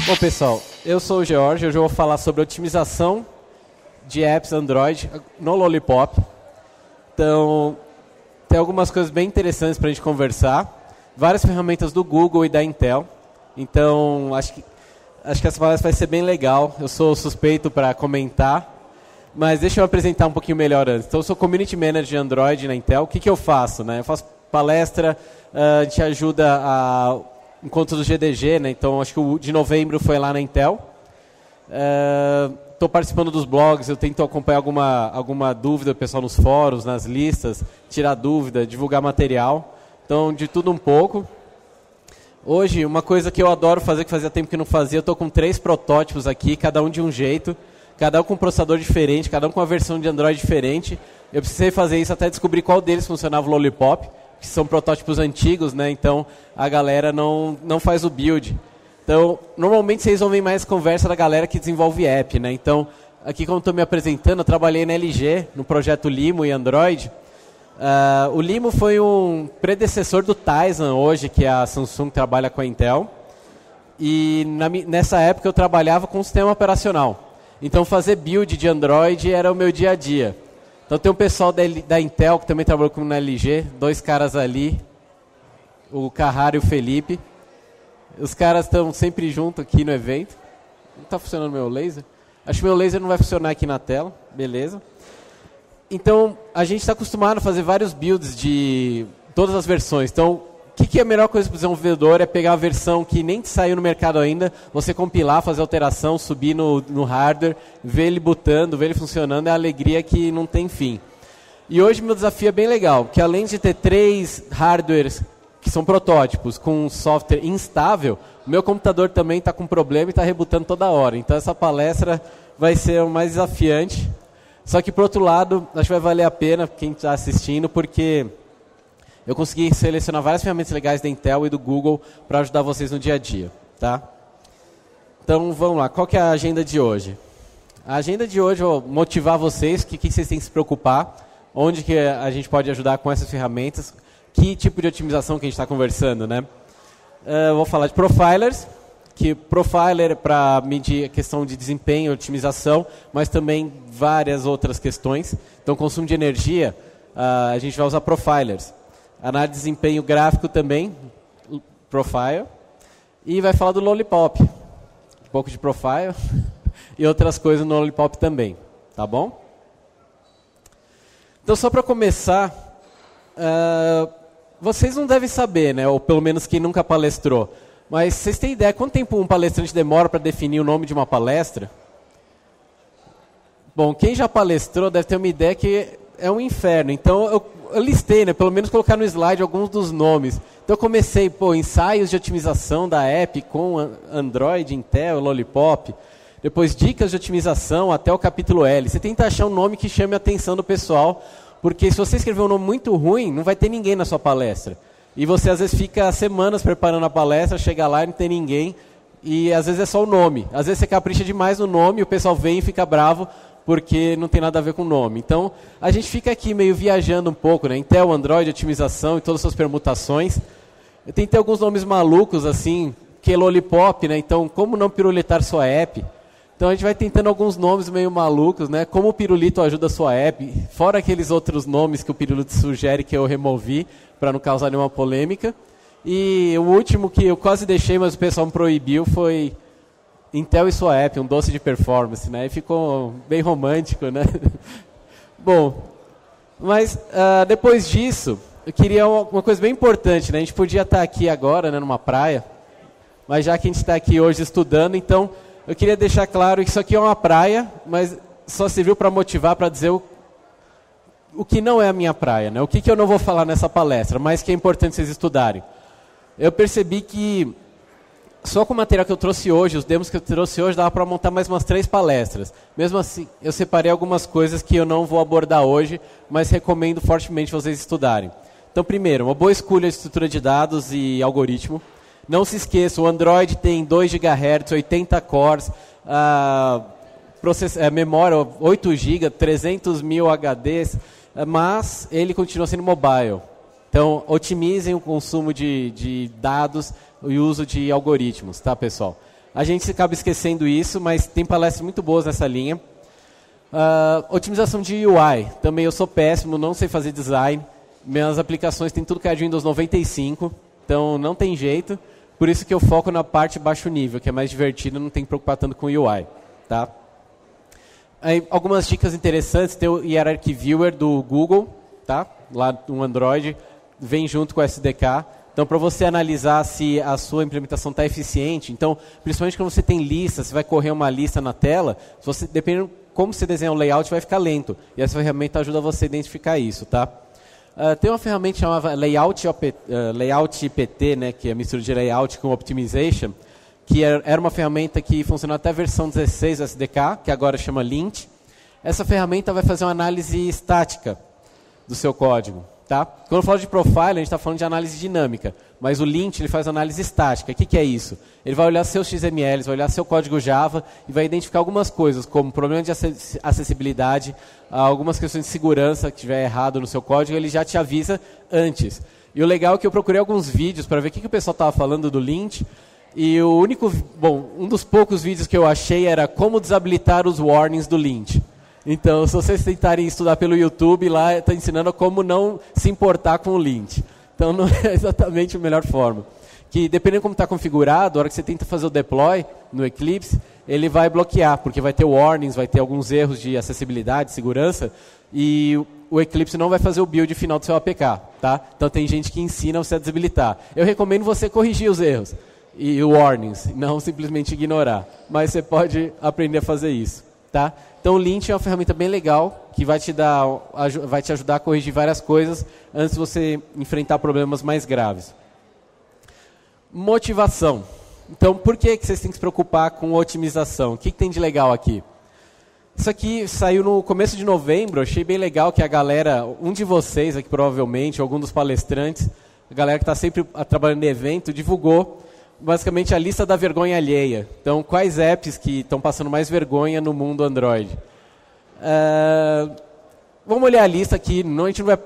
Bom, pessoal, eu sou o George, hoje eu vou falar sobre otimização de apps Android no Lollipop. Então, tem algumas coisas bem interessantes para a gente conversar. Várias ferramentas do Google e da Intel. Então, acho que essa palestra vai ser bem legal. Eu sou suspeito para comentar, mas deixa eu apresentar um pouquinho melhor antes. Então, eu sou Community Manager de Android na Intel. O que eu faço? Eu faço palestra, a gente ajuda a encontros do GDG, né? Então acho que o de novembro foi lá na Intel. Estou participando dos blogs, eu tento acompanhar alguma dúvida do pessoal nos fóruns, nas listas, tirar dúvida, divulgar material. Então, de tudo um pouco. Hoje, uma coisa que eu adoro fazer, que fazia tempo que não fazia, eu estou com 3 protótipos aqui, cada um de um jeito, cada um com um processador diferente, cada um com uma versão de Android diferente. Eu precisei fazer isso até descobrir qual deles funcionava o Lollipop, que são protótipos antigos, né? Então a galera não faz o build. Então, normalmente vocês ouvem mais conversa da galera que desenvolve app, né? Então, aqui como estou me apresentando, eu trabalhei na LG, no projeto Limo e Android. O Limo foi um predecessor do Tizen hoje, que a Samsung trabalha com a Intel. E nessa época eu trabalhava com o sistema operacional. Então fazer build de Android era o meu dia a dia. Então tem um pessoal da Intel que também trabalhou comigo na LG, 2 caras ali, o Carrara e o Felipe. Os caras estão sempre juntos aqui no evento. Não está funcionando meu laser? Acho que meu laser não vai funcionar aqui na tela, beleza. Então a gente está acostumado a fazer vários builds de todas as versões. Então o que é a melhor coisa para o desenvolvedor é pegar a versão que nem saiu no mercado ainda, você compilar, fazer alteração, subir no hardware, ver ele bootando, ver ele funcionando, é a alegria que não tem fim. E hoje meu desafio é bem legal, porque além de ter 3 hardwares que são protótipos com um software instável, o meu computador também está com problema e está rebootando toda hora. Então essa palestra vai ser o mais desafiante. Só que por outro lado, acho que vai valer a pena quem está assistindo, porque eu consegui selecionar várias ferramentas legais da Intel e do Google para ajudar vocês no dia a dia, tá? Então, vamos lá. Qual que é a agenda de hoje? A agenda de hoje, eu vou motivar vocês, o que vocês têm que se preocupar, onde que a gente pode ajudar com essas ferramentas, que tipo de otimização que a gente está conversando, né? Eu vou falar de profilers, que profiler é para medir a questão de desempenho, otimização, mas também várias outras questões. Então, consumo de energia, a gente vai usar profilers. Análise de desempenho gráfico também, profile. E vai falar do Lollipop. Um pouco de profile e outras coisas no Lollipop também. Tá bom? Então, só para começar, vocês não devem saber, né? Ou pelo menos quem nunca palestrou. Mas vocês têm ideia quanto tempo um palestrante demora para definir o nome de uma palestra? Bom, quem já palestrou deve ter uma ideia que é um inferno. Então, eu listei, né, pelo menos colocar no slide alguns dos nomes. Então, eu comecei, ensaios de otimização da app com Android, Intel, Lollipop. Depois, dicas de otimização até o capítulo L. Você tenta achar um nome que chame a atenção do pessoal, porque se você escrever um nome muito ruim, não vai ter ninguém na sua palestra. E você, às vezes, fica semanas preparando a palestra, chega lá e não tem ninguém. E, às vezes, é só o nome. Às vezes, você capricha demais no nome e o pessoal vem e fica bravo porque não tem nada a ver com o nome. Então, a gente fica aqui meio viajando um pouco, né? Intel, Android, otimização e todas as suas permutações. Eu tentei alguns nomes malucos, assim, que é Lollipop, né? Então, como não pirulitar sua app? Então, a gente vai tentando alguns nomes meio malucos, né? Como o pirulito ajuda a sua app? Fora aqueles outros nomes que o pirulito sugere que eu removi, para não causar nenhuma polêmica. E o último que eu quase deixei, mas o pessoal me proibiu, foi Intel e sua app, um doce de performance, né? E ficou bem romântico, né? Bom, mas depois disso, eu queria uma coisa bem importante, né? A gente podia estar aqui agora, né, numa praia, mas já que a gente está aqui hoje estudando, então eu queria deixar claro que isso aqui é uma praia, mas só serviu para motivar, para dizer o que não é a minha praia, né? O que eu não vou falar nessa palestra, mas que é importante vocês estudarem. Eu percebi que só com o material que eu trouxe hoje, os demos que eu trouxe hoje, dava para montar mais umas 3 palestras. Mesmo assim, eu separei algumas coisas que eu não vou abordar hoje, mas recomendo fortemente vocês estudarem. Então, primeiro, uma boa escolha de estrutura de dados e algoritmo. Não se esqueça, o Android tem 2 GHz, 80 cores, memória 8 GB, 300 mil HDs, mas ele continua sendo mobile. Então, otimizem o consumo de dados e o uso de algoritmos, tá, pessoal? A gente acaba esquecendo isso, mas tem palestras muito boas nessa linha. Otimização de UI. Também eu sou péssimo, não sei fazer design. Minhas aplicações têm tudo que é de Windows 95, então não tem jeito. Por isso que eu foco na parte baixo nível, que é mais divertida, não tem que preocupar tanto com o UI. Tá? Aí, algumas dicas interessantes, tem o Hierarchy Viewer do Google, tá? Lá no Android, vem junto com o SDK. Então, para você analisar se a sua implementação está eficiente, então, principalmente quando você tem lista, você vai correr uma lista na tela, dependendo como você desenhar o layout, vai ficar lento. E essa ferramenta ajuda você a identificar isso, tá? Tem uma ferramenta chamada Layout PT, né, que é a mistura de layout com optimization, que era uma ferramenta que funcionou até a versão 16 do SDK, que agora chama Lint. Essa ferramenta vai fazer uma análise estática do seu código. Tá? Quando eu falo de profile, a gente está falando de análise dinâmica, mas o Lint ele faz análise estática. O que é isso? Ele vai olhar seus XMLs, vai olhar seu código Java e vai identificar algumas coisas, como problema de acessibilidade, algumas questões de segurança que estiver errado no seu código, ele já te avisa antes. E o legal é que eu procurei alguns vídeos para ver o que o pessoal estava falando do Lint, e um dos poucos vídeos que eu achei era como desabilitar os warnings do Lint. Então, se vocês tentarem estudar pelo YouTube, lá está ensinando como não se importar com o Lint. Então, não é exatamente a melhor forma. Que, dependendo de como está configurado, a hora que você tenta fazer o deploy no Eclipse, ele vai bloquear, porque vai ter warnings, vai ter alguns erros de acessibilidade, segurança, e o Eclipse não vai fazer o build final do seu APK. Tá? Então, tem gente que ensina você a desabilitar. Eu recomendo você corrigir os erros e warnings, não simplesmente ignorar. Mas você pode aprender a fazer isso. Tá? Então o Lint é uma ferramenta bem legal que vai te ajudar a corrigir várias coisas antes de você enfrentar problemas mais graves. Motivação. Então por que vocês têm que se preocupar com otimização? O que tem de legal aqui? Isso aqui saiu no começo de novembro, achei bem legal que a galera, um de vocês aqui provavelmente, algum dos palestrantes, a galera que está sempre trabalhando em evento, divulgou basicamente a lista da vergonha alheia. Então, quais apps que estão passando mais vergonha no mundo Android? Vamos olhar a lista aqui. A gente não vai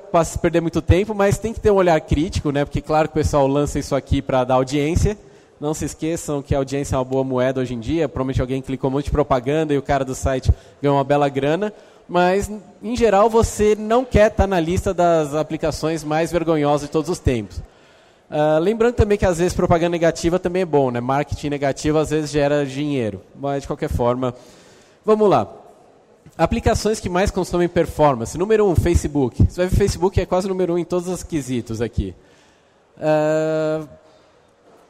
perder muito tempo, mas tem que ter um olhar crítico, né? Porque claro que o pessoal lança isso aqui para dar audiência. Não se esqueçam que a audiência é uma boa moeda hoje em dia. Provavelmente alguém clicou um monte de propaganda e o cara do site ganhou uma bela grana. Mas, em geral, você não quer estar na lista das aplicações mais vergonhosas de todos os tempos. Lembrando também que às vezes propaganda negativa também é bom, né? Marketing negativo às vezes gera dinheiro, mas de qualquer forma, vamos lá. Aplicações que mais consomem performance. Número 1, Facebook. Você vai ver, Facebook é quase número 1 em todos os quesitos aqui.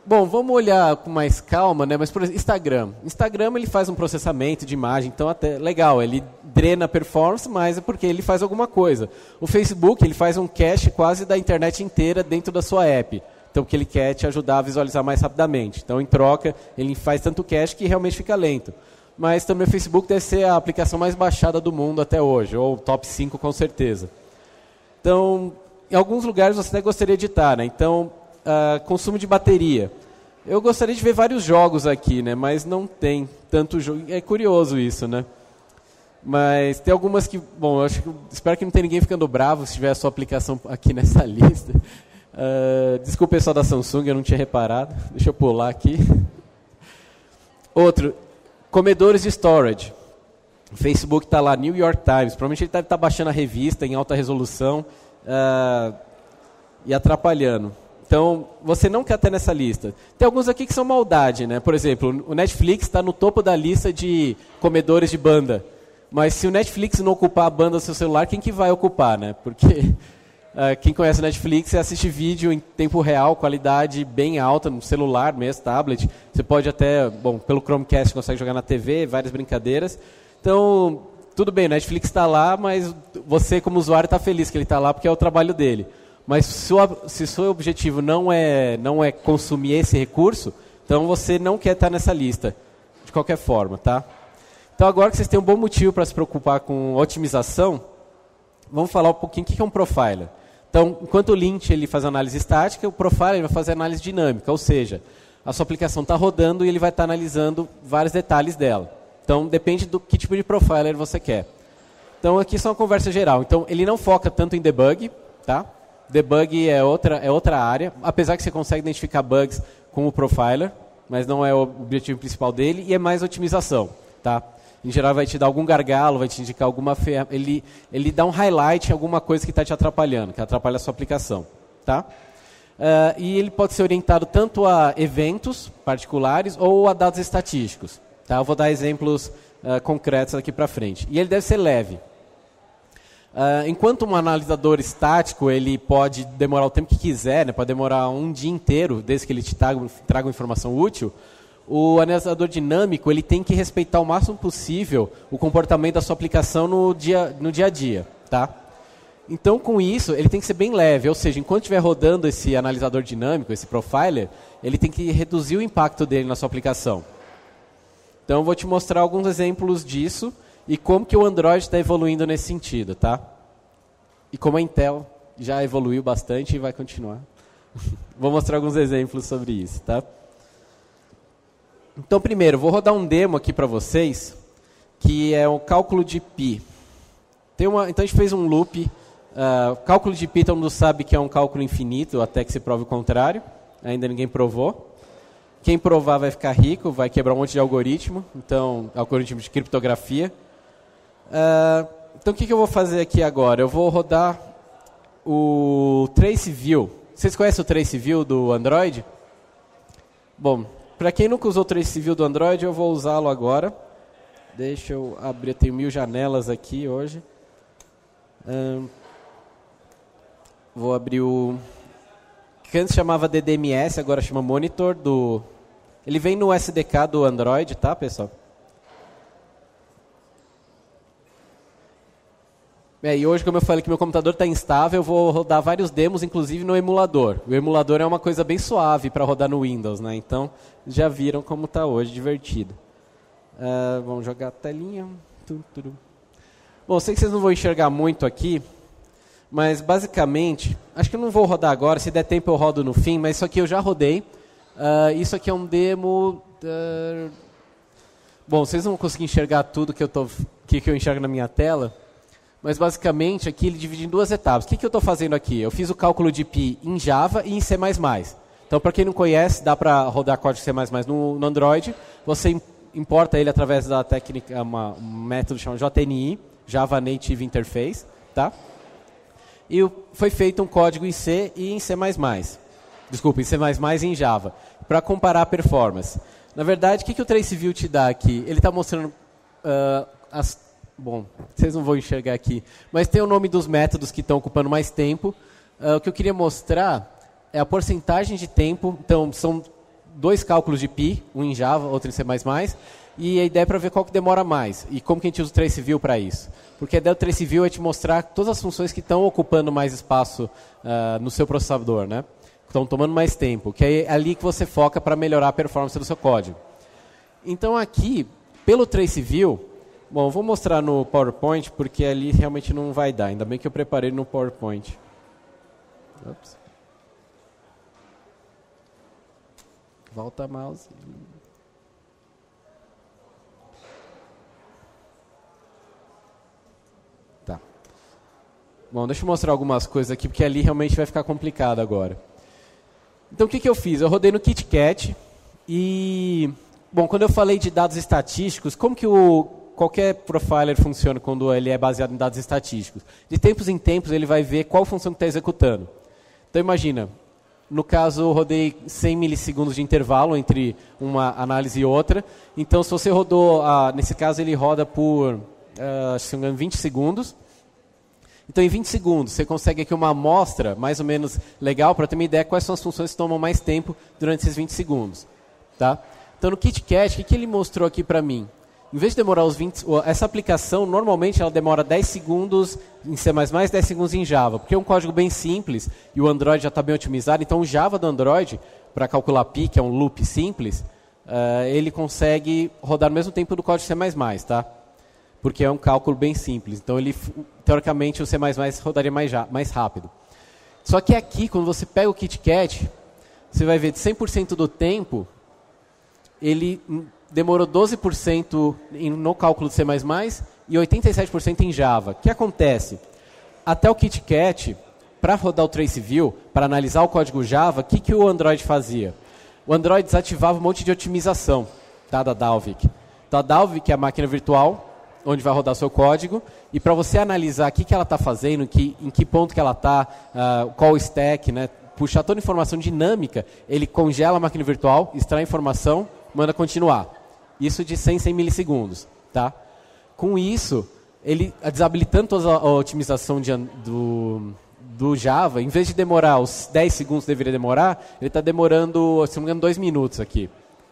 Bom, vamos olhar com mais calma, né? Mas por exemplo, Instagram. Instagram ele faz um processamento de imagem, então até legal, ele drena a performance, mas é porque ele faz alguma coisa. O Facebook ele faz um cache quase da internet inteira dentro da sua app. Então, porque ele quer te ajudar a visualizar mais rapidamente. Então, em troca, ele faz tanto cache que realmente fica lento. Mas também o Facebook deve ser a aplicação mais baixada do mundo até hoje, ou top 5 com certeza. Então, em alguns lugares você até gostaria de estar, né? Então, consumo de bateria. Eu gostaria de ver vários jogos aqui, né? Mas não tem tanto jogo. É curioso isso, né? Mas tem algumas que... Bom, espero que não tenha ninguém ficando bravo se tiver a sua aplicação aqui nessa lista. Desculpa o pessoal da Samsung, eu não tinha reparado. Deixa eu pular aqui. Outro, comedores de storage. O Facebook está lá, New York Times. Provavelmente ele deve estar baixando a revista em alta resolução e atrapalhando. Então, você não quer ter nessa lista. Tem alguns aqui que são maldade, né? Por exemplo, o Netflix está no topo da lista de comedores de banda. Mas se o Netflix não ocupar a banda do seu celular, quem que vai ocupar, né? Porque... quem conhece o Netflix, você assiste vídeo em tempo real, qualidade bem alta, no celular mesmo, tablet. Você pode até, bom, pelo Chromecast consegue jogar na TV, várias brincadeiras. Então, tudo bem, o Netflix está lá, mas você como usuário está feliz que ele está lá porque é o trabalho dele. Mas se o seu objetivo não é consumir esse recurso, então você não quer estar nessa lista, de qualquer forma, tá? Então, agora que vocês têm um bom motivo para se preocupar com otimização, vamos falar um pouquinho o que é um profiler. Então, enquanto o Lint ele faz análise estática, o profiler ele vai fazer análise dinâmica, ou seja, a sua aplicação está rodando e ele vai estar analisando vários detalhes dela. Então, depende do que tipo de profiler você quer. Então, aqui só uma conversa geral. Então, ele não foca tanto em debug, tá? Debug é outra área, apesar que você consegue identificar bugs com o profiler, mas não é o objetivo principal dele, e é mais otimização, tá? Em geral vai te dar algum gargalo, vai te indicar alguma ferramenta, ele dá um highlight em alguma coisa que está te atrapalhando, que atrapalha a sua aplicação, tá? E ele pode ser orientado tanto a eventos particulares ou a dados estatísticos, tá? Eu vou dar exemplos concretos aqui para frente. E ele deve ser leve. Enquanto um analisador estático ele pode demorar o tempo que quiser, né, pode demorar um dia inteiro, desde que ele te traga uma informação útil, o analisador dinâmico ele tem que respeitar o máximo possível o comportamento da sua aplicação no dia a dia. Tá? Então, com isso, ele tem que ser bem leve, ou seja, enquanto estiver rodando esse analisador dinâmico, esse profiler, ele tem que reduzir o impacto dele na sua aplicação. Então, eu vou te mostrar alguns exemplos disso e como que o Android está evoluindo nesse sentido. Tá? E como a Intel já evoluiu bastante e vai continuar. Vou mostrar alguns exemplos sobre isso. Tá? Então, primeiro, vou rodar um demo aqui para vocês, que é o cálculo de π. Então, a gente fez um loop. Cálculo de π, todo mundo sabe que é um cálculo infinito, até que se prove o contrário. Ainda ninguém provou. Quem provar vai ficar rico, vai quebrar um monte de algoritmo. Então, algoritmo de criptografia. Então, o que eu vou fazer aqui agora? Eu vou rodar o TraceView. Vocês conhecem o TraceView do Android? Bom, para quem nunca usou o TraceView do Android, eu vou usá-lo agora. Deixa eu abrir, eu tenho 1000 janelas aqui hoje. Vou abrir o que antes chamava DDMS, agora chama Monitor. Ele vem no SDK do Android, tá, pessoal? E hoje, como eu falei que meu computador está instável, eu vou rodar vários demos, inclusive no emulador. O emulador é uma coisa bem suave para rodar no Windows, né? Então, já viram como está hoje, divertido. Vamos jogar a telinha. Bom, sei que vocês não vão enxergar muito aqui, mas basicamente, acho que eu não vou rodar agora, se der tempo eu rodo no fim, mas isso aqui eu já rodei. Isso aqui é um demo... Bom, vocês não vão conseguir enxergar tudo que eu enxergo na minha tela, mas basicamente aqui ele divide em duas etapas. O que eu estou fazendo aqui? Eu fiz o cálculo de π em Java e em C++. Então, para quem não conhece, dá para rodar código C++ no Android. Você importa ele através da técnica, um método chamado JNI, Java Native Interface. Tá? E foi feito um código em C e em C++. Desculpa, em C++ e em Java, para comparar a performance. Na verdade, o que o TraceView te dá aqui? Ele está mostrando Bom, vocês não vão enxergar aqui, mas tem o nome dos métodos que estão ocupando mais tempo. O que eu queria mostrar é a porcentagem de tempo. Então, são 2 cálculos de π, um em Java, outro em C++, e a ideia é para ver qual que demora mais, e como que a gente usa o TraceView para isso. Porque a ideia do TraceView é te mostrar todas as funções que estão ocupando mais espaço no seu processador, né? Estão tomando mais tempo, que é ali que você foca para melhorar a performance do seu código. Então, aqui, pelo TraceView... Bom, vou mostrar no PowerPoint, porque ali realmente não vai dar. Ainda bem que eu preparei no PowerPoint. Ops. Volta mouse. Tá. Bom, deixa eu mostrar algumas coisas aqui, porque ali realmente vai ficar complicado agora. Então, o que eu fiz? Eu rodei no KitKat e... Bom, quando eu falei de dados estatísticos, como que qualquer profiler funciona quando ele é baseado em dados estatísticos? De tempos em tempos ele vai ver qual função que está executando. Então imagina, no caso eu rodei 100 milissegundos de intervalo entre uma análise e outra. Então se você rodou, nesse caso ele roda por, se não me engano, 20 segundos. Então em 20 segundos você consegue aqui uma amostra mais ou menos legal para ter uma ideia quais são as funções que tomam mais tempo durante esses 20 segundos. Tá? Então no KitKat, o que ele mostrou aqui para mim? Em vez de demorar os 20... Essa aplicação, normalmente, ela demora 10 segundos em C++, 10 segundos em Java, porque é um código bem simples e o Android já está bem otimizado. Então, o Java do Android, para calcular π, que é um loop simples, ele consegue rodar no mesmo tempo do código C++, tá? Porque é um cálculo bem simples. Então, teoricamente, o C++ rodaria mais rápido. Só que aqui, quando você pega o KitKat, você vai ver de 100% do tempo, ele... demorou 12% no cálculo de C++ e 87% em Java. O que acontece? Até o KitKat, para rodar o TraceView, para analisar o código Java, o que o Android fazia? o Android desativava um monte de otimização, tá, da Dalvik. Então a Dalvik é a máquina virtual, onde vai rodar seu código, e para você analisar o que ela está fazendo, em que ponto que ela está, qual o stack, né, puxar toda a informação dinâmica, ele congela a máquina virtual, extrai a informação, manda continuar. Isso de 100 milissegundos. Tá? Com isso, ele desabilitando toda a otimização do Java, em vez de demorar os 10 segundos que deveria demorar, ele está demorando, se não me engano, 2 minutos aqui.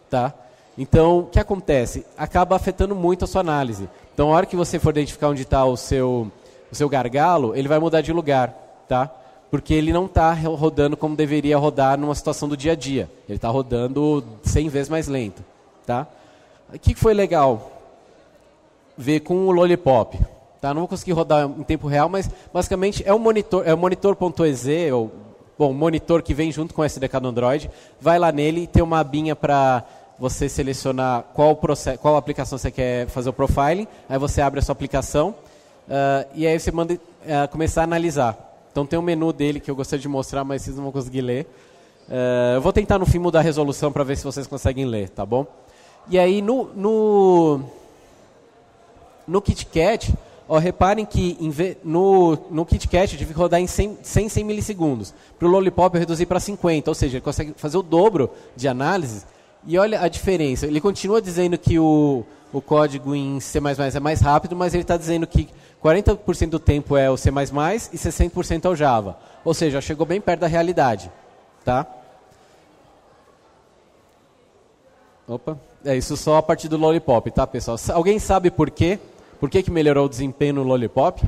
Tá? Então, o que acontece? Acaba afetando muito a sua análise. Então, a hora que você for identificar onde está o seu gargalo, ele vai mudar de lugar, tá? Porque ele não está rodando como deveria rodar numa situação do dia a dia. Ele está rodando 100 vezes mais lento, tá? O que foi legal ver com o Lollipop? Tá? Não vou conseguir rodar em tempo real, mas basicamente é um monitor.exe, ou um monitor que vem junto com o SDK do Android. Vai lá nele e tem uma abinha para você selecionar qual aplicação você quer fazer o profiling, aí você abre a sua aplicação e aí você manda começar a analisar. Então tem um menu dele que eu gostaria de mostrar, mas vocês não vão conseguir ler. Eu vou tentar no fim mudar a resolução para ver se vocês conseguem ler, tá bom? E aí no KitKat, reparem que no KitKat eu tive que rodar em 100 milissegundos. Para o Lollipop eu reduzi para 50, ou seja, ele consegue fazer o dobro de análise. E olha a diferença, ele continua dizendo que o código em C++ é mais rápido, mas ele está dizendo que 40% do tempo é o C++ e 60% é o Java. Ou seja, chegou bem perto da realidade. Tá? Opa, é isso só a partir do Lollipop, tá, pessoal? Alguém sabe por quê? Por que melhorou o desempenho no Lollipop?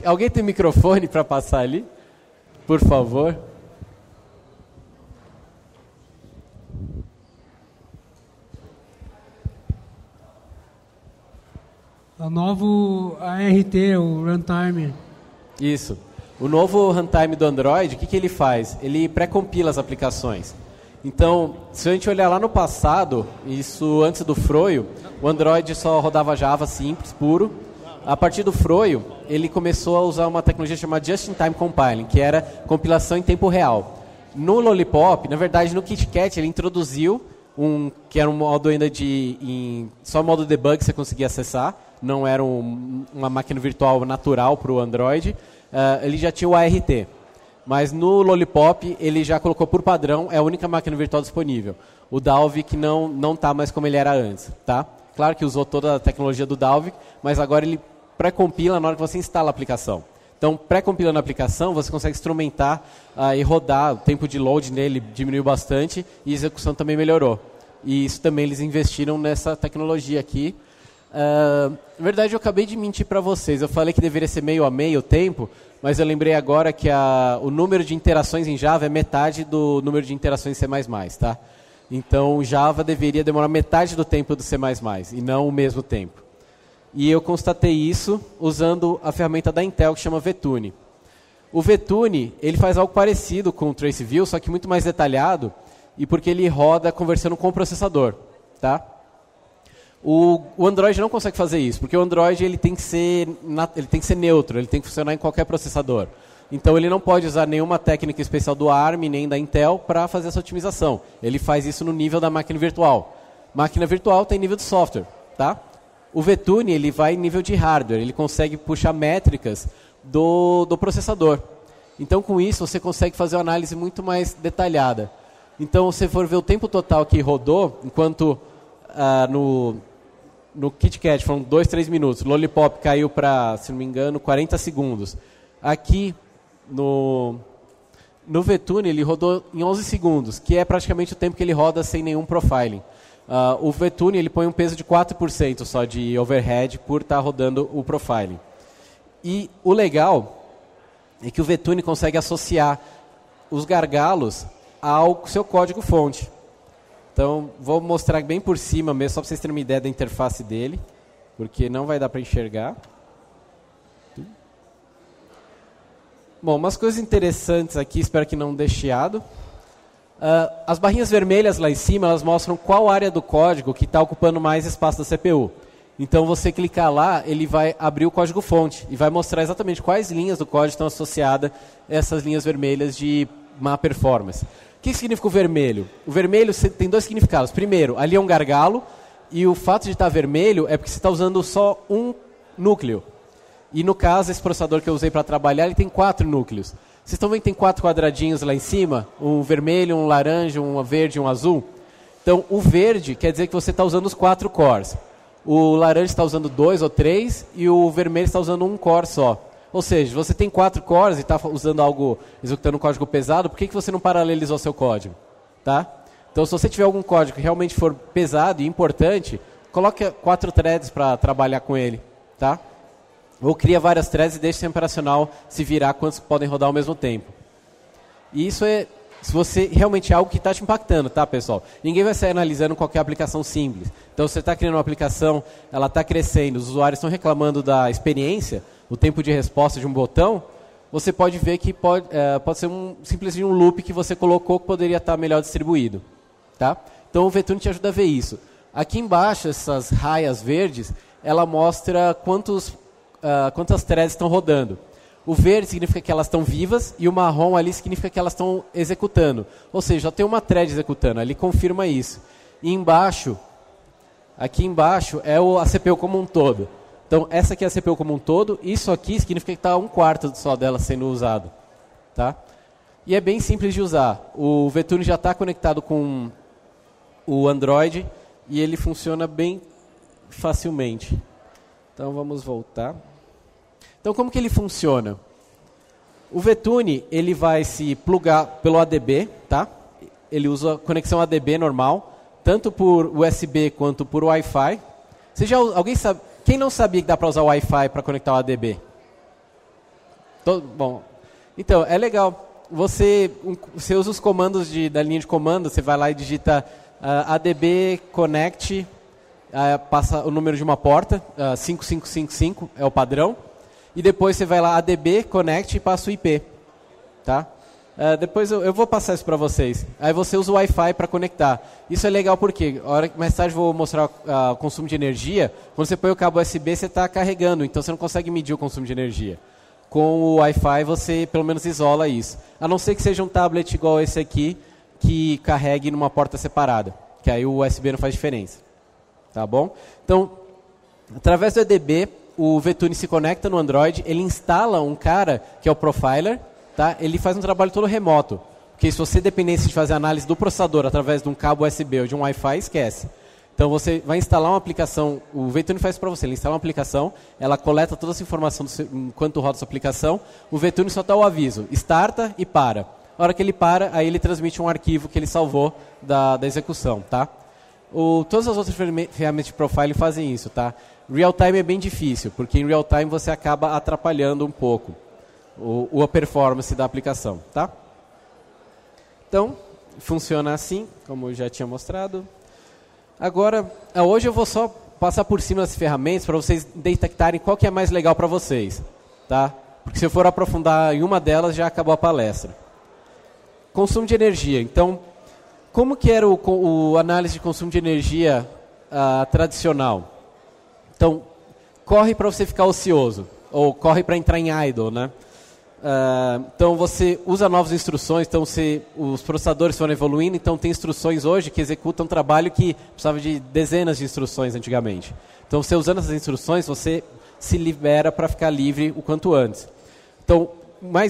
Alguém tem microfone para passar ali? Por favor. O novo ART, o Runtime. Isso. O novo Runtime do Android, o que ele faz? Ele pré-compila as aplicações. Então, se a gente olhar lá no passado, isso antes do Froio, o Android só rodava Java simples, puro. A partir do Froio, ele começou a usar uma tecnologia chamada Just-in-Time Compiling, que era compilação em tempo real. No Lollipop, na verdade, no KitKat, ele introduziu que era um modo ainda só modo debug você conseguia acessar, não era uma máquina virtual natural para o Android. Ele já tinha o ART. Mas no Lollipop, ele já colocou por padrão, é a única máquina virtual disponível. O Dalvik não está mais como ele era antes. Tá? Claro que usou toda a tecnologia do Dalvik, mas agora ele pré-compila na hora que você instala a aplicação. Então, pré-compilando a aplicação, você consegue instrumentar e rodar. O tempo de load nele diminuiu bastante e a execução também melhorou. E isso também eles investiram nessa tecnologia aqui. Na verdade, eu acabei de mentir para vocês. Eu falei que deveria ser meio a meio o tempo, mas eu lembrei agora que o número de interações em Java é metade do número de interações em C++. Tá? Então, o Java deveria demorar metade do tempo do C++, e não o mesmo tempo. E eu constatei isso usando a ferramenta da Intel, que chama VTune. O VTune, ele faz algo parecido com o TraceView, só que muito mais detalhado, e porque ele roda conversando com o processador. Tá? O Android não consegue fazer isso, porque o Android ele tem que ser neutro, ele tem que funcionar em qualquer processador. Então ele não pode usar nenhuma técnica especial do ARM, nem da Intel, para fazer essa otimização. Ele faz isso no nível da máquina virtual. Máquina virtual tem nível de software. Tá? O VTune ele vai em nível de hardware, ele consegue puxar métricas do processador. Então com isso você consegue fazer uma análise muito mais detalhada. Então se você for ver o tempo total que rodou, enquanto no KitKat foram 2, 3 minutos, o Lollipop caiu para, se não me engano, 40 segundos. Aqui no VTune ele rodou em 11 segundos, que é praticamente o tempo que ele roda sem nenhum profiling. O VTune ele põe um peso de 4% só de overhead por estar rodando o profiling. E o legal é que o VTune consegue associar os gargalos ao seu código-fonte. Então, vou mostrar bem por cima mesmo, só para vocês terem uma ideia da interface dele, porque não vai dar para enxergar. Bom, umas coisas interessantes aqui, espero que não dê chiado. As barrinhas vermelhas lá em cima, elas mostram qual área do código que está ocupando mais espaço da CPU. Então, você clicar lá, ele vai abrir o código-fonte e vai mostrar exatamente quais linhas do código estão associadas a essas linhas vermelhas de má performance. O que significa o vermelho? O vermelho tem dois significados. Primeiro, ali é um gargalo, e o fato de estar vermelho é porque você está usando só um núcleo. E no caso, esse processador que eu usei para trabalhar, ele tem 4 núcleos. Vocês estão vendo que tem 4 quadradinhos lá em cima? Um vermelho, um laranja, um verde e um azul? Então, o verde quer dizer que você está usando os 4 cores. O laranja está usando 2 ou 3 e o vermelho está usando um core só. Ou seja, você tem 4 cores e está usando algo, executando um código pesado, por que você não paralelizou seu código? Tá? Então, se você tiver algum código que realmente for pesado e importante, coloque 4 threads para trabalhar com ele. Tá? Ou cria várias threads e deixe o sistema operacional se virar quantos podem rodar ao mesmo tempo. E isso é, se você realmente é algo que está te impactando, tá, pessoal? Ninguém vai sair analisando qualquer aplicação simples. Então, você está criando uma aplicação, ela está crescendo, os usuários estão reclamando da experiência, o tempo de resposta de um botão, você pode ver que pode ser simplesmente um loop que você colocou que poderia estar melhor distribuído. Tá? Então, o Vtune te ajuda a ver isso. Aqui embaixo, essas raias verdes, ela mostra quantas threads estão rodando. O verde significa que elas estão vivas e o marrom ali significa que elas estão executando. Ou seja, já tem uma thread executando, ali confirma isso. E embaixo, aqui embaixo é a CPU como um todo. Então, essa aqui é a CPU como um todo, isso aqui significa que está 1/4 só dela sendo usado. Tá? E é bem simples de usar. O Vtune já está conectado com o Android e ele funciona bem facilmente. Então, vamos voltar. Então, como que ele funciona? O Vtune, ele vai se plugar pelo ADB, tá? Ele usa conexão ADB normal, tanto por USB quanto por Wi-Fi. Alguém sabe? Quem não sabia que dá para usar o Wi-Fi para conectar o ADB? Bom, então, é legal. Você usa os comandos da linha de comando, você vai lá e digita ADB connect, passa o número de uma porta, 5555 é o padrão. E depois você vai lá, ADB, connect e passa o IP. Tá? Depois eu vou passar isso para vocês. Aí você usa o Wi-Fi para conectar. Isso é legal porque, mais tarde eu vou mostrar o consumo de energia. Quando você põe o cabo USB, você está carregando, então você não consegue medir o consumo de energia. Com o Wi-Fi você pelo menos isola isso. A não ser que seja um tablet igual esse aqui, que carregue numa porta separada. Que aí o USB não faz diferença. Tá bom? Então, através do ADB, o Vtune se conecta no Android, ele instala um cara que é o profiler, tá? Ele faz um trabalho todo remoto. Porque se você dependesse de fazer análise do processador através de um cabo USB ou de um Wi-Fi, esquece. Então você vai instalar uma aplicação, o Vtune faz para você, ele instala uma aplicação, ela coleta toda essa informação enquanto roda essa aplicação, o Vtune só dá o aviso, starta e para. A hora que ele para, aí ele transmite um arquivo que ele salvou da execução, tá? Todas as outras ferramentas de profiling fazem isso, tá? Real time é bem difícil, porque em real time você acaba atrapalhando um pouco a performance da aplicação, tá? Então, funciona assim, como eu já tinha mostrado. Agora, hoje eu vou só passar por cima das ferramentas para vocês detectarem qual que é mais legal para vocês, tá? Porque se eu for aprofundar em uma delas, já acabou a palestra. Consumo de energia. Então, como que era o análise de consumo de energia tradicional? Então, corre para você ficar ocioso, ou corre para entrar em idle, né? Então, você usa novas instruções, então os processadores foram evoluindo, então tem instruções hoje que executam um trabalho que precisava de dezenas de instruções antigamente. Então, você usando essas instruções, você se libera para ficar livre o quanto antes. Então,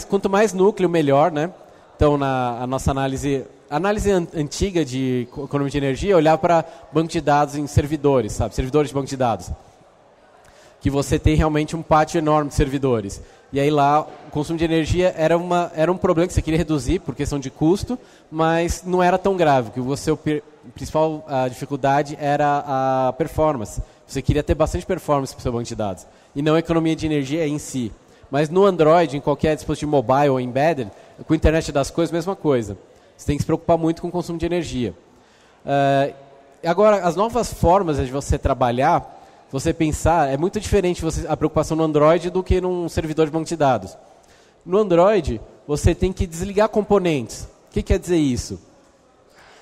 quanto mais núcleo, melhor, né? Então, a nossa análise antiga de economia de energia, olhar para banco de dados em servidores, sabe? Servidores de banco de dados. Que você tem realmente um pátio enorme de servidores. E aí lá, o consumo de energia era um problema que você queria reduzir por questão de custo, mas não era tão grave, porque a principal dificuldade era a performance. Você queria ter bastante performance para o seu banco de dados. E não a economia de energia em si. Mas no Android, em qualquer dispositivo mobile ou embedded, com a internet das coisas, mesma coisa. Você tem que se preocupar muito com o consumo de energia. Agora, as novas formas de você trabalhar, você pensar, é muito diferente a preocupação no Android do que num servidor de banco de dados. No Android, você tem que desligar componentes. O que quer dizer isso?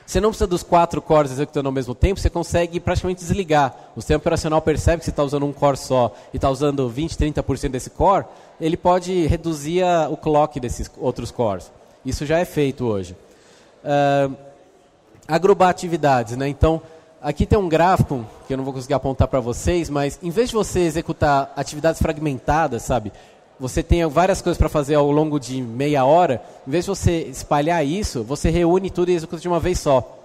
Você não precisa dos 4 cores executando ao mesmo tempo, você consegue praticamente desligar. O sistema operacional percebe que você está usando um core só e está usando 20%, 30% desse core, ele pode reduzir o clock desses outros cores. Isso já é feito hoje. Agrupar atividades, né? Então, aqui tem um gráfico, que eu não vou conseguir apontar para vocês, mas em vez de você executar atividades fragmentadas, sabe? Você tem várias coisas para fazer ao longo de meia hora, em vez de você espalhar isso, você reúne tudo e executa de uma vez só.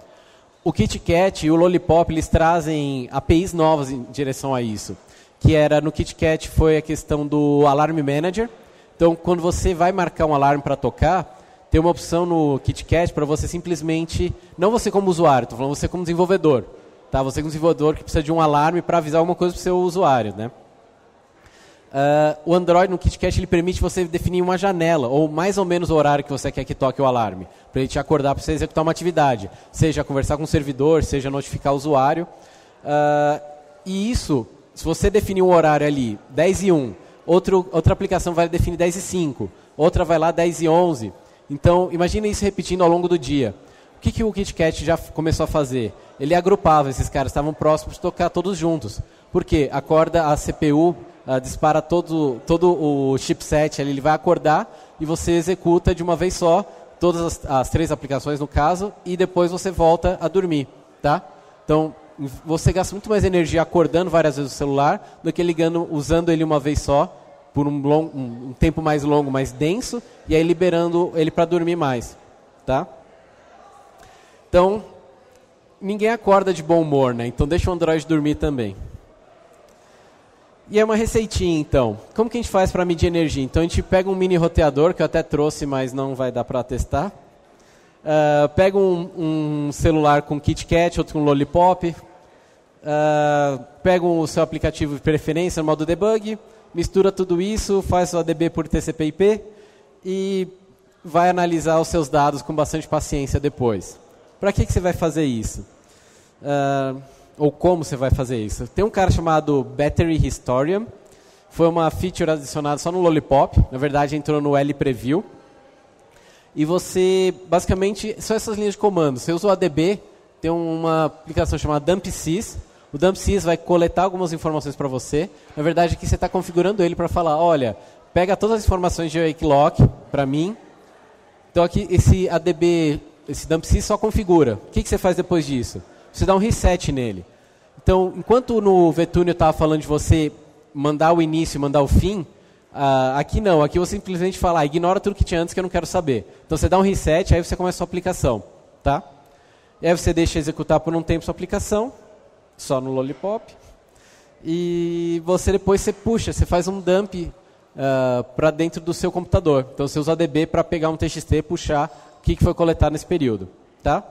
O KitKat e o Lollipop, eles trazem APIs novas em direção a isso. Que era, no KitKat foi a questão do Alarm Manager. Então, quando você vai marcar um alarme para tocar, tem uma opção no KitKat para você simplesmente, não você como usuário, estou falando você como desenvolvedor. Tá? Você como desenvolvedor que precisa de um alarme para avisar alguma coisa para o seu usuário, né? O Android no KitKat ele permite você definir uma janela, ou mais ou menos o horário que você quer que toque o alarme, para ele te acordar para você executar uma atividade, seja conversar com o servidor, seja notificar o usuário. E isso, se você definir um horário ali, 10:01, outra aplicação vai definir 10:05, outra vai lá 10:11. Então, imagina isso repetindo ao longo do dia. O que o KitKat já começou a fazer? Ele agrupava, esses caras estavam próximos de tocar todos juntos. Por quê? Acorda a CPU... dispara todo o chipset, ele vai acordar e você executa de uma vez só todas as 3 aplicações no caso e depois você volta a dormir, tá? Então, você gasta muito mais energia acordando várias vezes o celular do que usando ele uma vez só por um tempo mais longo, mais denso e aí liberando ele para dormir mais, tá? Então, ninguém acorda de bom humor, né? Então deixa o Android dormir também. E é uma receitinha, então. Como que a gente faz para medir energia? Então, a gente pega um mini roteador, que eu até trouxe, mas não vai dar para testar. Pega um celular com KitKat, outro com Lollipop. Pega o seu aplicativo de preferência no modo debug, mistura tudo isso, faz o ADB por TCP/IP e vai analisar os seus dados com bastante paciência depois. Para que você vai fazer isso? Ou como você vai fazer isso? Tem um cara chamado Battery Historian, foi uma feature adicionada só no Lollipop, na verdade entrou no L-Preview, e você, basicamente, são essas linhas de comando. Você usa o ADB, tem uma aplicação chamada DumpSys, o DumpSys vai coletar algumas informações para você, na verdade aqui você está configurando ele para falar, olha, pega todas as informações de wake lock para mim, então aqui esse ADB, esse DumpSys só configura. O que você faz depois disso? Você dá um reset nele. Então, enquanto no VTune eu estava falando de você mandar o início e mandar o fim, aqui não. Aqui você simplesmente fala, ignora tudo que tinha antes que eu não quero saber. Então, você dá um reset, aí você começa a sua aplicação. Tá? E aí você deixa executar por um tempo sua aplicação, só no Lollipop. E depois você puxa, você faz um dump para dentro do seu computador. Então, você usa o ADB para pegar um TXT e puxar o que foi coletado nesse período. Tá?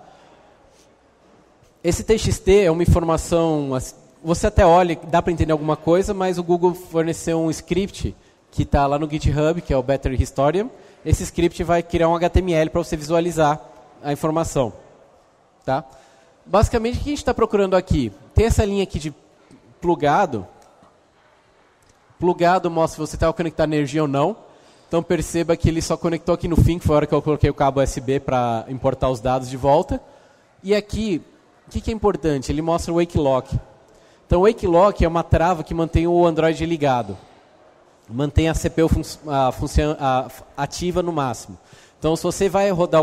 Esse TXT é uma informação, você até olha, dá para entender alguma coisa, mas o Google forneceu um script que está lá no GitHub, que é o Battery Historian. Esse script vai criar um HTML para você visualizar a informação. Tá? Basicamente, o que a gente está procurando aqui? Tem essa linha aqui de plugado. Plugado mostra se você está conectado energia ou não. Então perceba que ele só conectou aqui no fim, que foi a hora que eu coloquei o cabo USB para importar os dados de volta. E aqui... O que é importante? Ele mostra o wake lock. Então, o wake lock é uma trava que mantém o Android ligado. Mantém a CPU ativa no máximo. Então, se você vai rodar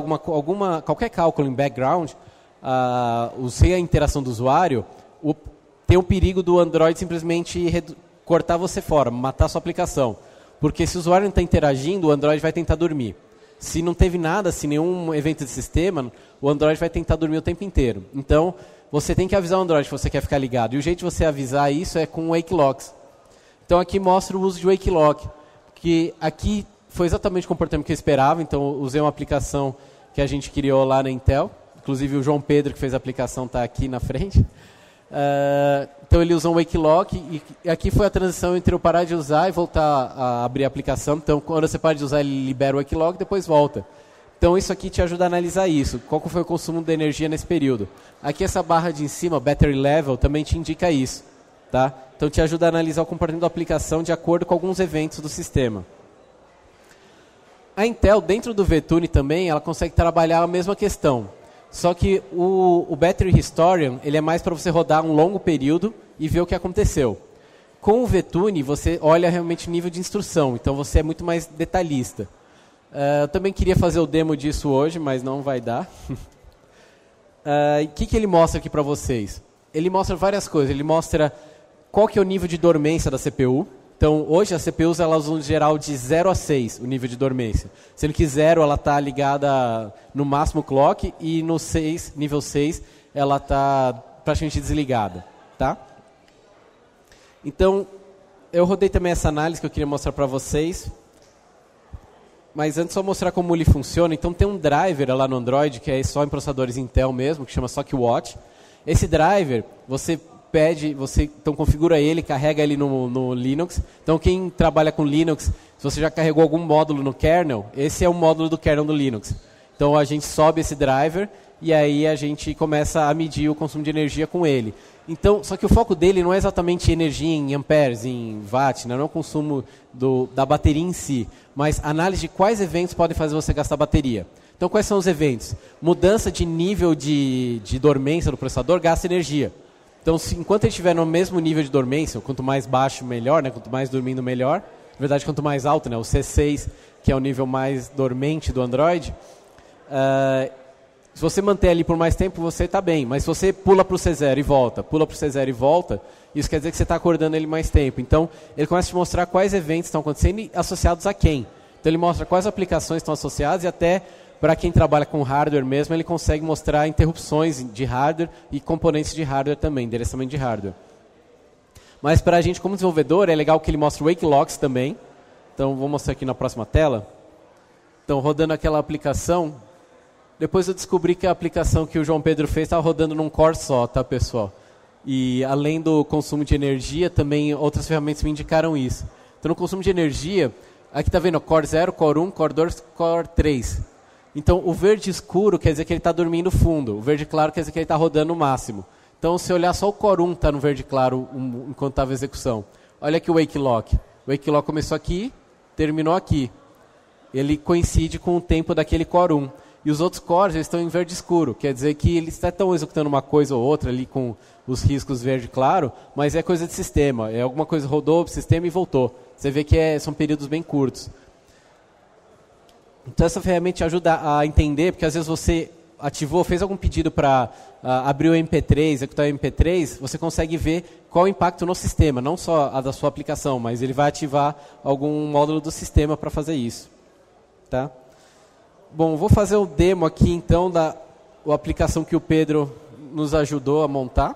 qualquer cálculo em background, sem a interação do usuário, tem o perigo do Android simplesmente cortar você fora, matar a sua aplicação. Porque se o usuário não está interagindo, o Android vai tentar dormir. Se não teve nada, se nenhum evento de sistema, o Android vai tentar dormir o tempo inteiro. Então, você tem que avisar o Android que você quer ficar ligado. E o jeito de você avisar isso é com wake locks. Então, aqui mostra o uso de wake lock. Que aqui foi exatamente o comportamento que eu esperava. Então, eu usei uma aplicação que a gente criou lá na Intel. Inclusive, o João Pedro, que fez a aplicação, está aqui na frente. Então, ele usou um wake lock. E aqui foi a transição entre eu parar de usar e voltar a abrir a aplicação. Então, quando você para de usar, ele libera o wake lock e depois volta. Então, isso aqui te ajuda a analisar isso. Qual foi o consumo de energia nesse período? Aqui, essa barra de em cima, Battery Level, também te indica isso. Tá? Então, te ajuda a analisar o comportamento da aplicação de acordo com alguns eventos do sistema. A Intel, dentro do VTune também, ela consegue trabalhar a mesma questão. Só que o Battery Historian, ele é mais para você rodar um longo período e ver o que aconteceu. Com o VTune, você olha realmente o nível de instrução, então você é muito mais detalhista. Eu também queria fazer o demo disso hoje, mas não vai dar. O que ele mostra aqui para vocês? Ele mostra várias coisas. Ele mostra qual que é o nível de dormência da CPU. Então, hoje as CPUs elas usam em geral de 0 a 6 o nível de dormência. Sendo que 0 ela está ligada no máximo clock e no 6, nível 6 ela está praticamente desligada. Tá? Então, eu rodei também essa análise que eu queria mostrar para vocês. Mas antes só mostrar como ele funciona. Então tem um driver lá no Android, que é só em processadores Intel mesmo, que chama SockWatch. Esse driver, você então configura ele, carrega ele no Linux. Então quem trabalha com Linux, se você já carregou algum módulo no kernel, esse é um módulo do kernel do Linux. Então a gente sobe esse driver e aí a gente começa a medir o consumo de energia com ele. Então, só que o foco dele não é exatamente energia em amperes, em watt, não é o consumo da bateria em si, mas análise de quais eventos podem fazer você gastar bateria. Então, quais são os eventos? Mudança de nível de dormência do processador gasta energia. Então, enquanto ele estiver no mesmo nível de dormência, quanto mais baixo, melhor, né? Quanto mais dormindo, melhor. Na verdade, quanto mais alto, né? O C6, que é o nível mais dormente do Android, se você manter ali por mais tempo, você está bem. Mas se você pula para o C0 e volta, pula para o C0 e volta, isso quer dizer que você está acordando ele mais tempo. Então, ele começa a te mostrar quais eventos estão acontecendo e associados a quem. Então, ele mostra quais aplicações estão associadas e até para quem trabalha com hardware mesmo, ele consegue mostrar interrupções de hardware e componentes de hardware também, endereçamento de hardware. Mas para a gente, como desenvolvedor, é legal que ele mostra wake locks também. Então, vou mostrar aqui na próxima tela. Então, rodando aquela aplicação. Depois eu descobri que a aplicação que o João Pedro fez estava rodando num core só, tá, pessoal? E além do consumo de energia, também outras ferramentas me indicaram isso. Então, no consumo de energia, aqui está vendo Core 0, Core 1, Core 2, Core 3. Então, o verde escuro quer dizer que ele está dormindo fundo. O verde claro quer dizer que ele está rodando o máximo. Então, se olhar só o Core 1 está no verde claro enquanto estava a execução. Olha aqui o Wake Lock. O Wake Lock começou aqui, terminou aqui. Ele coincide com o tempo daquele Core 1. E os outros cores estão em verde escuro. Quer dizer que eles estão executando uma coisa ou outra ali com os riscos verde claro, mas é coisa de sistema. É alguma coisa rodou o sistema e voltou. Você vê que são períodos bem curtos. Então essa ferramenta te ajuda a entender, porque às vezes você ativou, fez algum pedido para abrir o MP3, executar o MP3, você consegue ver qual o impacto no sistema, não só a da sua aplicação, mas ele vai ativar algum módulo do sistema para fazer isso. Tá? Bom, vou fazer o demo aqui então da aplicação que o Pedro nos ajudou a montar.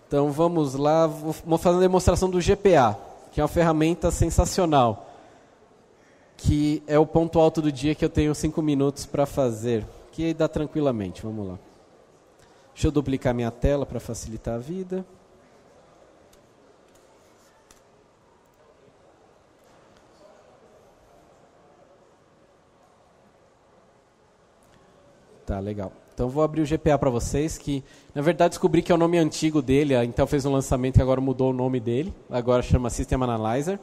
Então vamos lá, vou fazer uma demonstração do GPA, que é uma ferramenta sensacional, que é o ponto alto do dia que eu tenho 5 minutos para fazer, que dá tranquilamente, vamos lá. Deixa eu duplicar minha tela para facilitar a vida. Tá, legal. Então vou abrir o GPA para vocês, que na verdade descobri que é o nome antigo dele, a Intel fez um lançamento e agora mudou o nome dele, agora chama System Analyzer.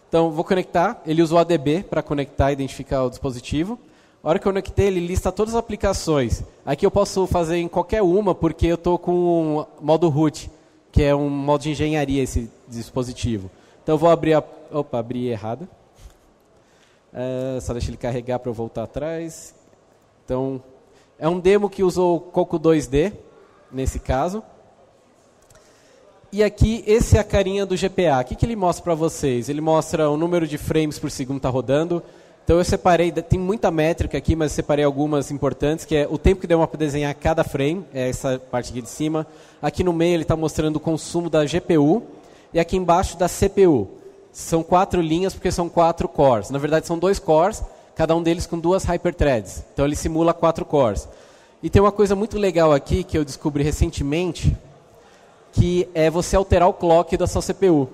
Então vou conectar, ele usa o ADB para conectar e identificar o dispositivo. A hora que eu conectei, ele lista todas as aplicações. Aqui eu posso fazer em qualquer uma, porque eu estou com o modo root, que é um modo de engenharia esse dispositivo. Então eu vou abrir abri errado. Só deixa ele carregar para eu voltar atrás. Então, é um demo que usou o Coco 2D, nesse caso. E aqui, esse é a carinha do GPA. O que ele mostra para vocês? Ele mostra o número de frames por segundo que está rodando. Então eu separei, tem muita métrica aqui, mas eu separei algumas importantes, que é o tempo que demora para desenhar cada frame, é essa parte aqui de cima. Aqui no meio ele está mostrando o consumo da GPU, e aqui embaixo da CPU. São 4 linhas, porque são 4 cores. Na verdade são 2 cores, cada um deles com 2 hyperthreads. Então ele simula 4 cores. E tem uma coisa muito legal aqui, que eu descobri recentemente, que é você alterar o clock da sua CPU.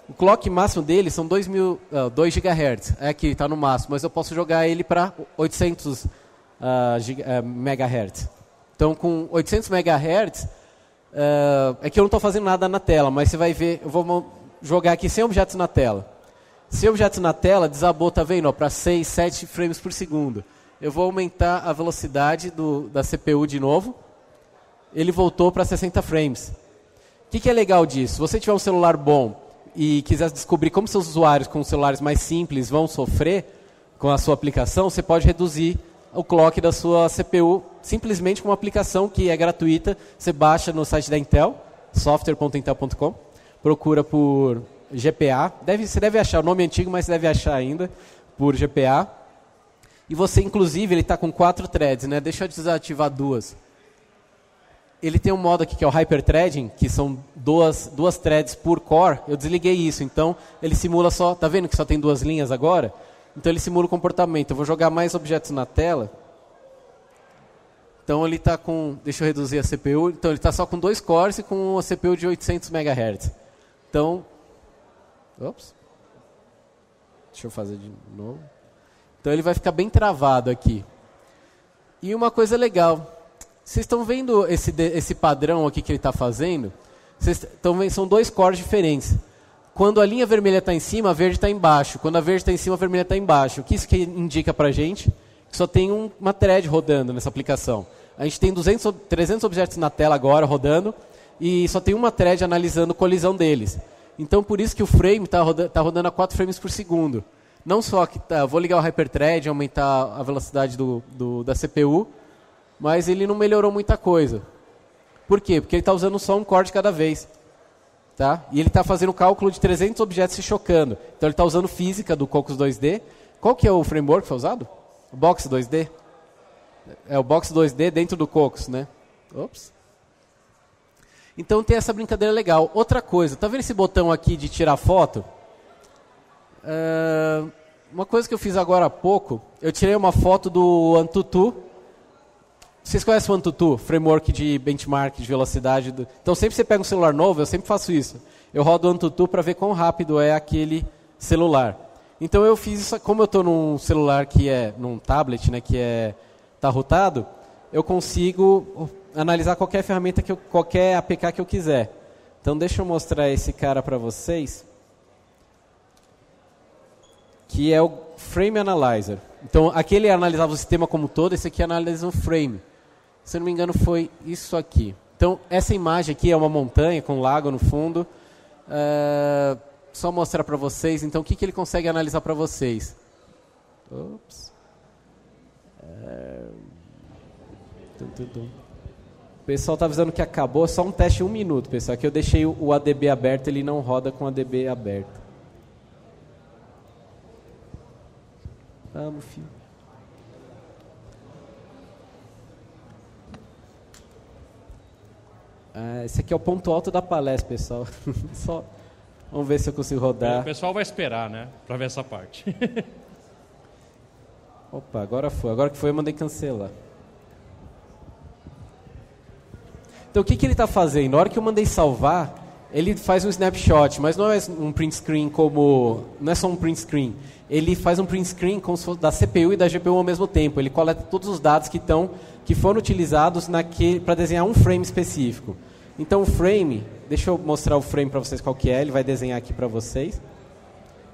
O clock máximo dele são 2 GHz. É aqui, está no máximo, mas eu posso jogar ele para 800 MHz. Então, com 800 MHz, é que eu não estou fazendo nada na tela, mas você vai ver, eu vou jogar aqui 100 objetos na tela. 100 objetos na tela, desabou, tá vendo? Para 6, 7 frames por segundo. eu vou aumentar a velocidade da CPU de novo. Ele voltou para 60 frames. O que é legal disso? Se você tiver um celular bom e quiser descobrir como seus usuários com celulares mais simples vão sofrer com a sua aplicação, você pode reduzir o clock da sua CPU simplesmente com uma aplicação que é gratuita. Você baixa no site da Intel, software.intel.com, procura por GPA. Você deve achar o nome antigo, mas você deve achar ainda por GPA. E você, inclusive, ele está com 4 threads, né? Deixa eu desativar 2. Ele tem um modo aqui que é o Hyperthreading, que são duas threads por core. Eu desliguei isso, então ele simula só... Tá vendo que só tem 2 linhas agora? Então ele simula o comportamento. Eu vou jogar mais objetos na tela. Então ele está com... Deixa eu reduzir a CPU. Então ele está só com 2 cores e com uma CPU de 800 MHz. Então... Ops. Deixa eu fazer de novo. Então ele vai ficar bem travado aqui. E uma coisa legal... Vocês estão vendo esse padrão aqui que ele está fazendo? Vocês estão vendo, são 2 cores diferentes. Quando a linha vermelha está em cima, a verde está embaixo. Quando a verde está em cima, a vermelha está embaixo. O que isso que indica para a gente? Que só tem uma thread rodando nessa aplicação. A gente tem 300 objetos na tela agora rodando e só tem uma thread analisando a colisão deles. Então, por isso que o frame está rodando a 4 frames por segundo. Não só que vou ligar o Hyperthread, aumentar a velocidade da CPU, mas ele não melhorou muita coisa. Por quê? Porque ele está usando só um core de cada vez. Tá? E ele está fazendo o cálculo de 300 objetos se chocando. Então ele está usando física do Cocos 2D. Qual que é o framework que foi usado? O Box 2D? É o Box 2D dentro do Cocos, né? Ops. Então tem essa brincadeira legal. Outra coisa, tá vendo esse botão aqui de tirar foto? Uma coisa que eu fiz agora há pouco, eu tirei uma foto do Antutu. Vocês conhecem o Antutu, framework de benchmark, de velocidade? Então, sempre que você pega um celular novo, eu sempre faço isso. Eu rodo o Antutu para ver quão rápido é aquele celular. Então, eu fiz isso, como eu estou num celular que é, num tablet, né, que está rotado, eu consigo analisar qualquer ferramenta, qualquer APK que eu quiser. Então, deixa eu mostrar esse cara para vocês, que é o Frame Analyzer. Então, aquele analisava o sistema como um todo, esse aqui analisa o frame. Se não me engano, foi isso aqui. Então, essa imagem aqui é uma montanha com um lago no fundo. Só mostrar para vocês, então, o que ele consegue analisar para vocês. Ops. O pessoal está avisando que acabou, só um teste de 1 minuto, pessoal. Aqui eu deixei o ADB aberto, ele não roda com o ADB aberto. Vamos, filho. Esse aqui é o ponto alto da palestra, pessoal. Só vamos ver se eu consigo rodar. O pessoal vai esperar, né? Para ver essa parte. Opa, agora foi. Agora que foi, eu mandei cancelar. Então, o que ele está fazendo? Na hora que eu mandei salvar, ele faz um snapshot, mas não é um print screen como... Não é só um print screen. Ele faz um print screen como se fosse da CPU e da GPU ao mesmo tempo. Ele coleta todos os dados que foram utilizados para desenhar um frame específico. Então, o frame... Deixa eu mostrar o frame para vocês qual que é. Ele vai desenhar aqui para vocês.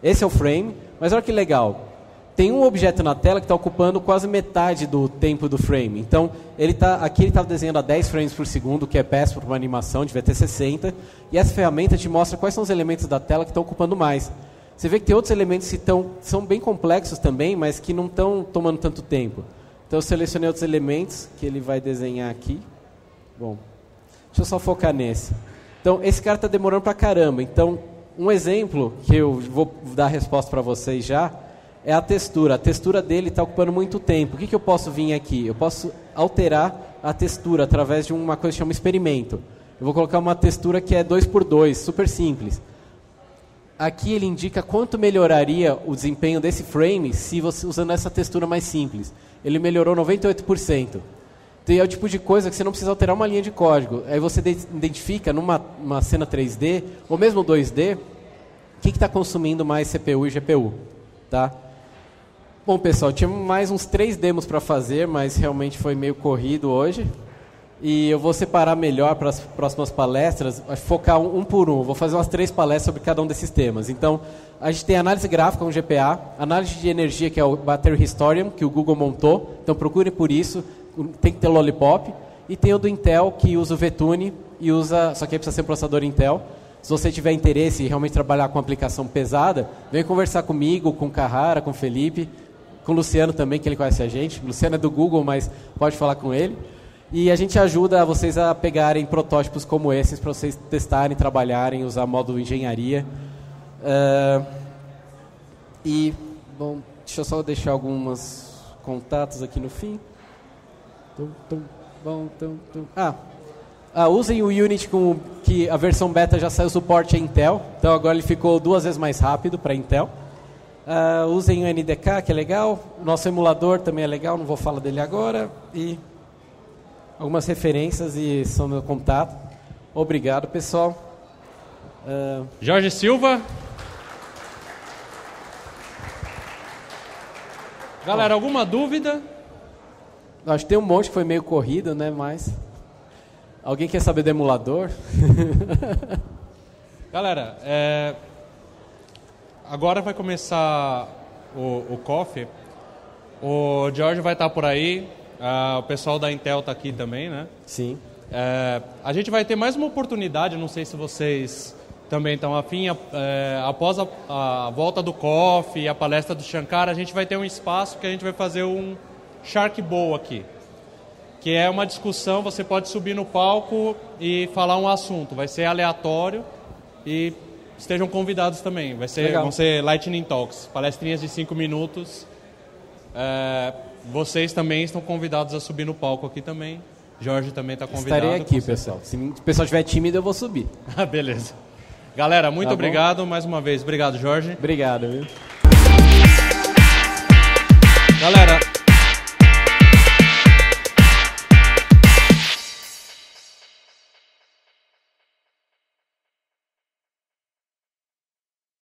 Esse é o frame. Mas olha que legal. Tem um objeto na tela que está ocupando quase metade do tempo do frame. Então, aqui ele está desenhando a 10 frames por segundo, que é péssimo para uma animação, devia ter 60. E essa ferramenta te mostra quais são os elementos da tela que estão ocupando mais. Você vê que tem outros elementos que são bem complexos também, mas que não estão tomando tanto tempo. Então, eu selecionei outros elementos que ele vai desenhar aqui. Bom, deixa eu só focar nesse. Então, esse cara está demorando para caramba. Então, um exemplo que eu vou dar a resposta para vocês já é a textura. A textura dele está ocupando muito tempo. O que eu posso vir aqui? Eu posso alterar a textura através de uma coisa que chama experimento. Eu vou colocar uma textura que é 2x2, super simples. Aqui ele indica quanto melhoraria o desempenho desse frame se você usando essa textura mais simples. Ele melhorou 98%. Então, é o tipo de coisa que você não precisa alterar uma linha de código. Aí você identifica numa cena 3D, ou mesmo 2D, o que está consumindo mais CPU e GPU. Tá? Bom, pessoal, tinha mais uns 3 demos para fazer, mas realmente foi meio corrido hoje. E eu vou separar melhor para as próximas palestras, focar um por um. Vou fazer umas 3 palestras sobre cada um desses temas. Então, a gente tem análise gráfica, um GPA, análise de energia, que é o Battery Historian, que o Google montou. Então, procure por isso. Tem que ter Lollipop. E tem o do Intel, que usa o VTune, e usa, só que aí precisa ser um processador Intel. Se você tiver interesse em realmente trabalhar com aplicação pesada, vem conversar comigo, com o Carrara, com o Felipe, com o Luciano também, que ele conhece a gente. O Luciano é do Google, mas pode falar com ele. E a gente ajuda vocês a pegarem protótipos como esses para vocês testarem, trabalharem, usar módulo engenharia. Bom, deixa eu só deixar alguns contatos aqui no fim. Usem o Unity que a versão beta já saiu suporte a Intel, então agora ele ficou 2 vezes mais rápido para Intel. Usem o NDK, que é legal. O nosso emulador também é legal, não vou falar dele agora. E algumas referências e são meu contato. Obrigado, pessoal. Jorge Silva. Galera, alguma dúvida? Acho que tem um monte que foi meio corrido, né? Mas alguém quer saber do emulador? Galera, agora vai começar o Coffee. O Jorge vai estar por aí. O pessoal da Intel está aqui também, né? Sim. A gente vai ter mais uma oportunidade, não sei se vocês também estão afim, após a volta do Coffee e a palestra do Shankar, a gente vai ter um espaço que a gente vai fazer um Shark Bowl aqui, que é uma discussão, você pode subir no palco e falar um assunto, vai ser aleatório e estejam convidados também, vão ser Lightning Talks, palestrinhas de 5 minutos. Vocês também estão convidados a subir no palco aqui também. Jorge também está convidado. Estarei aqui, pessoal. Se o pessoal estiver tímido, eu vou subir. Beleza. Galera, muito obrigado mais uma vez. Obrigado, Jorge. Obrigado, viu? Galera...